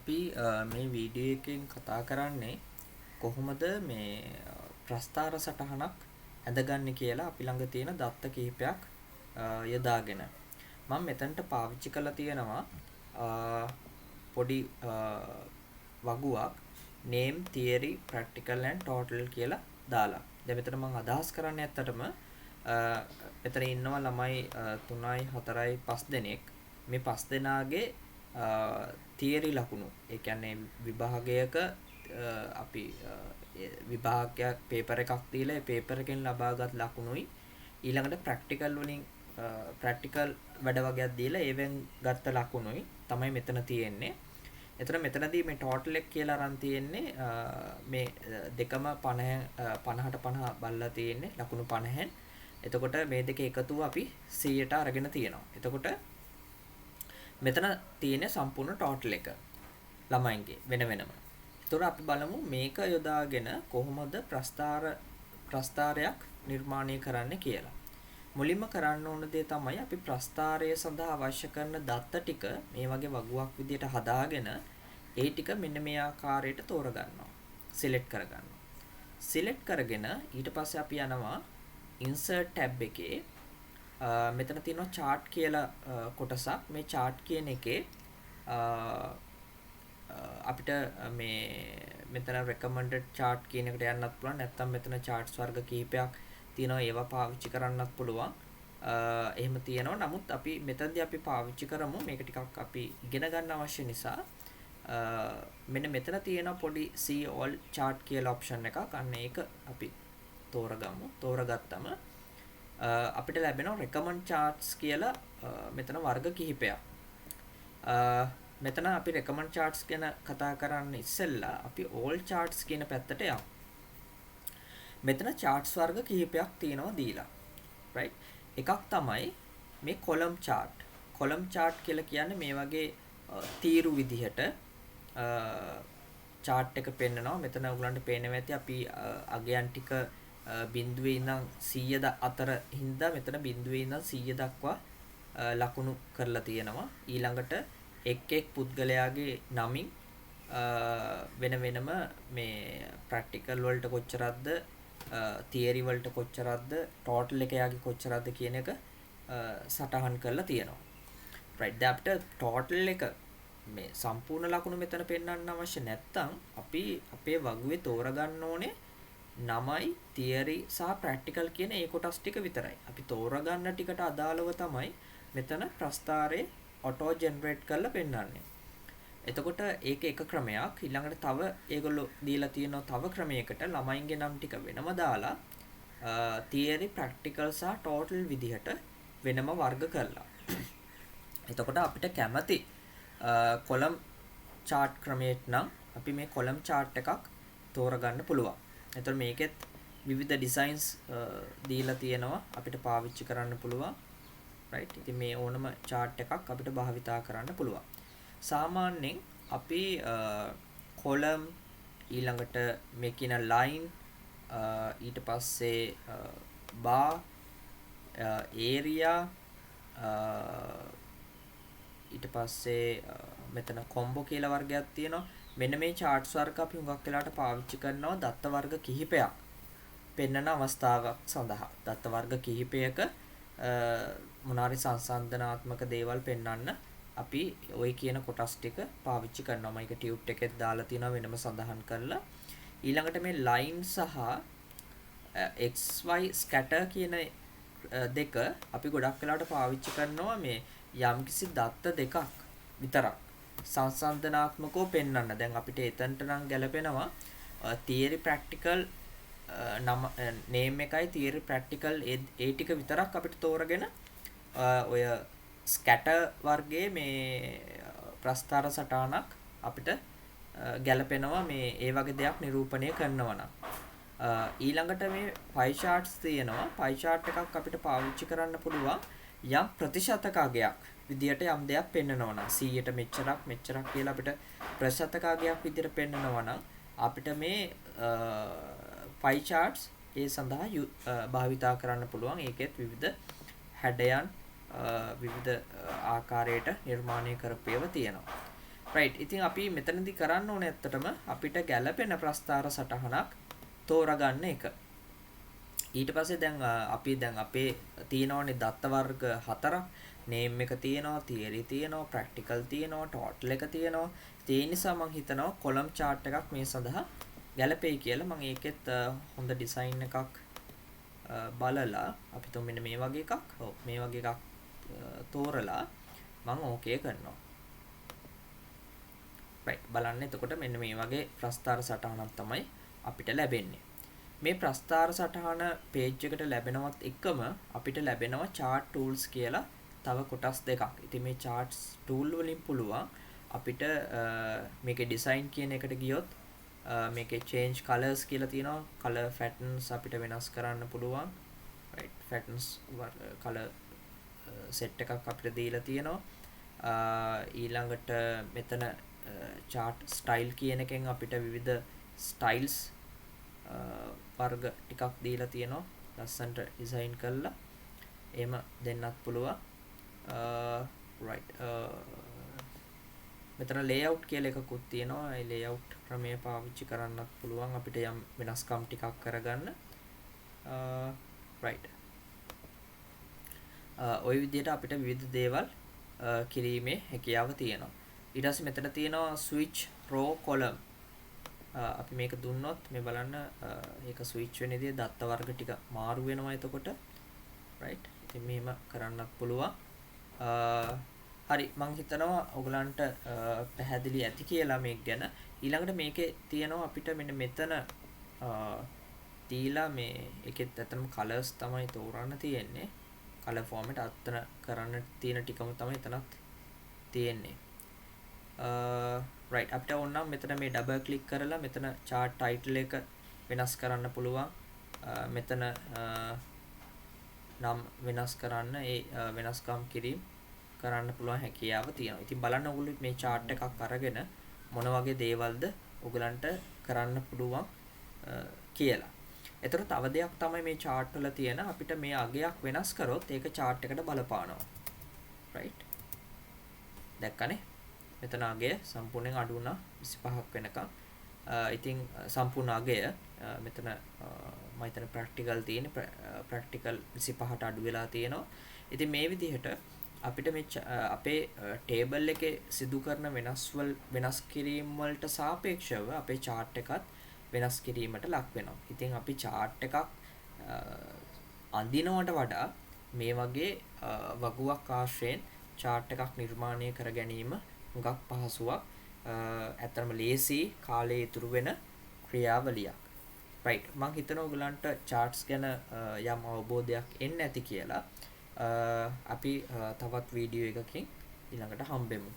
අපි මේ වීඩියෝ එකෙන් කතා කරන්නේ කොහොමද මේ ප්‍රස්ථාර සටහනක් ඇඳගන්නේ කියලා අපි ළඟ තියෙන දත්ත කිහිපයක් යොදාගෙන මම මෙතනට පාවිච්චි කරලා තියෙනවා පොඩි වගුවක් name theory practical and total කියලා දාලා. දැන් මෙතන මම අදහස් කරන්නේ ඇත්තටම මෙතන ඉන්නවා ළමයි 3යි 4යි 5 දෙනෙක්. මේ 5 දෙනාගේ තියරි ලකුණු ඒ කියන්නේ විභාගයක අපි විභාගයක් පේපර් එකක් දීලා ඒ පේපර් එකෙන් ලබාගත් ලකුණුයි ඊළඟට ප්‍රැක්ටිකල් වලින් ප්‍රැක්ටිකල් වැඩ වගේක් දීලා ඒවෙන් ගත්ත ලකුණුයි තමයි මෙතන තියෙන්නේ. එතන මෙතනදී මේ ටෝටල් එක කියලා අරන් තියෙන්නේ මේ දෙකම 50ට 50 බලලා තියෙන්නේ ලකුණු 50න්. එතකොට මේ දෙක එකතුව අපි 100ට අරගෙන තියෙනවා. එතකොට මෙතන තියෙන සම්පූර්ණ ටෝටල් එක ළමයින්ගේ වෙන වෙනම. ඒතකොට අපි බලමු මේක යොදාගෙන කොහොමද ප්‍රස්ථාරයක් නිර්මාණය කරන්න කියලා. මුලින්ම කරන්න ඕන දේ තමයි අපි ප්‍රස්ථාරය සඳහා අවශ්‍ය කරන දත්ත ටික මේ වගේ වගුවක් විදියට හදාගෙන ඒ ටික මෙන්න මේ ආකාරයට තෝරගන්නවා. සිලෙක්ට් කරගන්නවා. සිලෙක්ට් කරගෙන ඊට පස්සේ අපි යනවා insert tab එකේ මෙතන තියෙනවා chart කියලා කොටසක්. මේ chart කියන එකේ අපිට මේ මෙතන recommended chart කියන එකට යන්නත් පුළුවන්. නැත්නම් මෙතන charts වර්ග කිහිපයක් තියෙනවා. ඒවා පාවිච්චි කරන්නත් පුළුවන්. එහෙම තියෙනවා. නමුත් අපි මෙතනදී අපි පාවිච්චි කරමු මේක ටිකක් අපි ඉගෙන ගන්න අවශ්‍ය නිසා මෙන්න මෙතන තියෙන පොඩි see all chart කියලා option එකක්. අන්න ඒක අපි තෝරගමු. තෝරගත්තම අපිට ලැබෙනවා recommend charts කියලා මෙතන වර්ග කිහිපයක්. මෙතන අපි recommend charts ගැන කතා කරන්න ඉස්සෙල්ලා අපි all charts කියන පැත්තට යමු. මෙතන charts වර්ග කිහිපයක් තියෙනවා දීලා. right? එකක් තමයි මේ column chart. column chart කියලා කියන්නේ මේ වගේ තීරු විදිහට chart එක පෙන්නනවා. මෙතන ඔයගලන්ට පේනවා ඇති අපි අගයන් ටික බිඳුවේ ඉඳන් 100 අතර හින්දා මෙතන බිඳුවේ ඉඳන් 100 දක්වා ලකුණු කරලා තියෙනවා. ඊළඟට එක් එක් පුද්ගලයාගේ නමින් වෙන වෙනම මේ ප්‍රැක්ටිකල් වලට කොච්චරක්ද තියරි වලට කොච්චරක්ද ටෝටල් එක යාගේ කොච්චරක්ද කියන එක සටහන් කරලා තියෙනවා. right දැන් අපිට ටෝටල් එක මේ සම්පූර්ණ ලකුණු මෙතන පෙන්වන්න අවශ්‍ය නැත්නම් අපි අපේ වගුවේ තෝරගන්න ඕනේ නමයි තියරි සහ ප්‍රැක්ටිකල් කියන ඒ කොටස් ටික විතරයි. අපි තෝරගන්න ටිකට අදාළව තමයි මෙතන ප්‍රස්ථාරේ ඔටෝ ජෙනරේට් කරලා පෙන්වන්නේ. එතකොට ඒක එක ක්‍රමයක්. ඊළඟට තව ඒගොල්ලෝ දීලා තියෙනවා තව ක්‍රමයකට ළමයින්ගේ නම් ටික වෙනම දාලා තියරි ප්‍රැක්ටිකල් සහ ටෝටල් විදිහට වෙනම වර්ග කරලා. එතකොට අපිට කැමති කොලම් chart ක්‍රමයට නම් අපි මේ කොලම් chart එකක් තෝරගන්න පුළුවන්. එතකොට මේකෙත් විවිධ ඩිසයින්ස් දීලා තියෙනවා අපිට පාවිච්චි කරන්න පුළුවන්. right? ඉතින් මේ ඕනම chart එකක් අපිට භාවිතා කරන්න පුළුවන්. සාමාන්‍යයෙන් අපි කොලම් ඊළඟට මේ කියන line ඊට පස්සේ bar area ඊට පස්සේ මෙතන කොම්බෝ කියලා වර්ගයක් තියෙනවා. මෙන්න මේ charts වර්ග අපි හුඟක් වෙලාවට පාවිච්චි කරනවා දත්ත වර්ග කිහිපයක් පෙන්වන අවස්ථාවක් සඳහා. දත්ත වර්ග කිහිපයක මොනාරි සංසන්දනාත්මක දේවල් පෙන්වන්න අපි ওই කියන කොටස් ටික පාවිච්චි කරනවා. මම ඒක ටියුට් එකෙත් දාලා තියෙනවා වෙනම සඳහන් කරලා. ඊළඟට මේ line සහ xy scatter කියන දෙක අපි ගොඩක් වෙලාවට පාවිච්චි කරනවා මේ යම්කිසි දත්ත දෙකක් විතරක් සංසන්දනාත්මකව පෙන්වන්න. දැන් අපිට එතනට නම් ගැලපෙනවා theory practical name එකයි theory practical ඒ ටික විතරක් අපිට තෝරගෙන ඔය ස්කැටර් වර්ගයේ මේ ප්‍රස්ථාර සටහනක් අපිට ගැලපෙනවා මේ ඒ වගේ දෙයක් නිරූපණය කරනවා නම්. ඊළඟට මේ pie charts තියෙනවා. pie chart එකක් අපිට පාවිච්චි කරන්න පුළුවන් යම් ප්‍රතිශතක අගයක් විදියට යම් දෙයක් පෙන්නනවා නම් 100ට මෙච්චරක් කියලා අපිට ප්‍රතිශතක අගයක් විදියට පෙන්නනවා නම් අපිට මේ pie charts ඒ සඳහා භාවිතා කරන්න පුළුවන්. ඒකෙත් විවිධ හැඩයන් විවිධ ආකාරයට නිර්මාණය කරපු ඒවා තියෙනවා. right ඉතින් අපි මෙතනදී කරන්න ඕනේ ඇත්තටම අපිට ගැළපෙන ප්‍රස්ථාර සටහනක් තෝරගන්න එක. ඊට පස්සේ දැන් අපි දැන් අපේ තියෙනවනේ දත්ත වර්ග 4ක්. name එක තියෙනවා, theory තියෙනවා, practical තියෙනවා, total එක තියෙනවා. ඒ නිසා මම හිතනවා column chart එකක් මේ සඳහා ගැළපෙයි කියලා. මම ඒකෙත් හොඳ design එකක් බලලා අපි තුන් මෙන්න මේ වගේ එකක් මේ වගේ එකක් තෝරලා මම ඕකේ කරනවා. right බලන්න එතකොට මෙන්න මේ වගේ ප්‍රස්ථාර සටහනක් තමයි අපිට ලැබෙන්නේ. මේ ප්‍රස්ථාර සටහන page එකට ලැබෙනවත් එකම අපිට ලැබෙනවා chart tools කියලා තව කොටස් දෙකක්. ඉතින් මේ charts tool වලින් පුළුවන් අපිට මේකේ design කියන එකට ගියොත් මේකේ change colors කියලා තියෙනවා. color patterns අපිට වෙනස් කරන්න පුළුවන්. right patterns color set එකක් අපිට දීලා තියෙනවා. ඊළඟට මෙතන chart style කියන එකෙන් අපිට විවිධ styles වර්ග ටිකක් දීලා තියෙනවා. ලස්සනට design කරලා එහෙම දෙන්නත් පුළුවන්. right මෙතන layout කියලා එකකුත් තියෙනවා. ඒ layout ක්‍රමය පාවිච්චි කරන්නත් පුළුවන් අපිට යම් වෙනස්කම් ටිකක් කරගන්න. right ওই විදිහට අපිට විවිධ දේවල් කිරීමේ හැකියාව තියෙනවා. ඊට පස්සේ මෙතන තියෙනවා switch row column. අපි මේක දුන්නොත් මේ බලන්න ඒක switch වෙන විදිහ දත්ත වර්ග ටික මාරු වෙනවා එතකොට. right ඉතින් මෙහෙම කරන්නත් පුළුවන්. හරි මම හිතනවා ඔයගලන්ට පැහැදිලි ඇති කියලා මේක ගැන. ඊළඟට මේකේ තියෙනවා අපිට මෙන්න මෙතන දීලා මේ එකෙත් ඇත්තම colors තමයි තෝරන්න තියෙන්නේ. color format අතන කරන්න තියෙන ටිකම තමයි එතනත් තියෙන්නේ. right අපිට ඕනනම් මෙතන මේ double click කරලා මෙතන chart title එක වෙනස් කරන්න පුළුවන්. මෙතන නම් වෙනස් කරන්න ඒ වෙනස්කම් කිරීම කරන්න පුළුවන් හැකියාව තියෙනවා. ඉතින් බලන්න ඔයගොල්ලෝ මේ chart එකක් අරගෙන මොන වගේ දේවල්ද ඔයගලන්ට කරන්න පුළුවන් කියලා. ඒතර තව දෙයක් තමයි මේ chart වල තියෙන අපිට මේ අගයක් වෙනස් කරොත් ඒක chart එකට බලපානවා. right දැක්කනේ? මෙතන අගය සම්පූර්ණයෙන් අඩු වුණා 25ක් වෙනකම්. ඉතින් සම්පූර්ණ අගය මෙතන මම හිතන ප්‍රැක්ටිකල් තියෙන ප්‍රැක්ටිකල් 25ට අඩු වෙලා තියෙනවා. ඉතින් මේ විදිහට අපිට මේ අපේ ටේබල් එකේ සිදු කරන වෙනස් කිරීම වලට සාපේක්ෂව අපේ chart එකත් වෙනස් කිරීමට ලක් වෙනවා. ඉතින් අපි chart එකක් අඳිනවට වඩා මේ වගේ වගුවක් ආශ්‍රයෙන් chart එකක් නිර්මාණය කර ගැනීම හුඟක් පහසුවක්. ඇත්තටම ලේසි කාලේ ඉතුරු වෙන ක්‍රියාවලියක්. right මම හිතනවා ඔයගලන්ට charts ගැන යම් අවබෝධයක් එන්න ඇති කියලා. අපි තවත් වීඩියෝ එකකින් ඊළඟට හම්බෙමු.